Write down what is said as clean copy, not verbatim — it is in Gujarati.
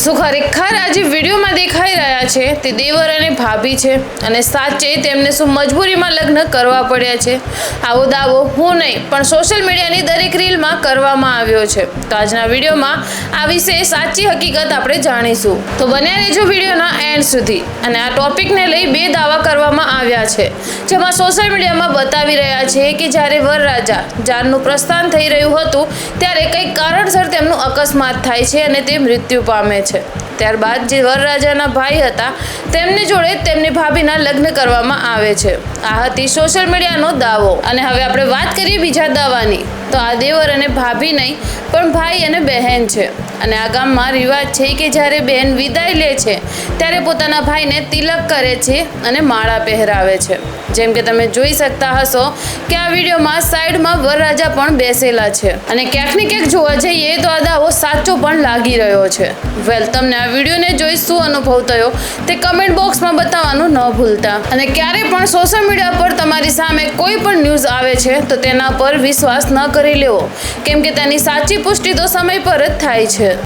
શું ખરેખર આજે વિડીયોમાં દેખાઈ રહ્યા છે તે દેવર અને ભાભી છે અને સાચે તેમને શું મજબૂરીમાં લગ્ન કરવા પડ્યા છે? આવો દાવો હું નહીં પણ સોશિયલ મીડિયાની દરેક રીલમાં કરવામાં આવ્યો છે. તો આજના વિડીયોમાં આ વિશે સાચી હકીકત આપણે જાણીશું. તો બન્યા રહેજો વિડીયોના એન્ડ સુધી. અને આ ટોપિકને લઈ 2 દાવા કરવામાં આવ્યા છે, જેમાં સોશિયલ મીડિયામાં બતાવી રહ્યા છે કે જ્યારે વરરાજા જાનનું પ્રસ્થાન થઈ રહ્યું હતું ત્યારે કંઈક કારણસર તેમનું અકસ્માત થાય છે અને તે મૃત્યુ પામે છે. ત્યારબાદ જે વરરાજાના ભાઈ હતા તેમની જોડે તેમની ભાભીના લગ્ન કરવામાં આવે છે. આ હતી સોશિયલ મીડિયાનો દાવો. અને હવે આપણે વાત કરીએ બીજા દાવાની. તો આ દેવર અને ભાભી નહીં પણ ભાઈ અને બહેન છે. અને આ ગામમાં રિવાજ છે કે જ્યારે બહેન વિદાય લે છે ત્યારે પોતાના ભાઈને તિલક કરે છે અને માળા પહેરાવે છે. જેમ કે તમે જોઈ શકતા હશો કે આ વિડીયોમાં સાઈડમાં વરરાજા પણ બેસેલા છે. અને ક્યાંક ને ક્યાંક જોવા જઈએ તો આ દાવો સાચો પણ લાગી રહ્યો છે. વેલ, તમને આ વિડીયોને જોઈ શું અનુભવ થયો તે કમેન્ટ બોક્સમાં બતાવવાનું ન ભૂલતા. અને ક્યારે પણ સોશિયલ મીડિયા પર તમારી સામે કોઈ પણ ન્યૂઝ આવે છે તો તેના પર વિશ્વાસ ન કરી લેવો, કેમ કે તેની સાચી પુષ્ટિ તો સમય પર જ થાય છે.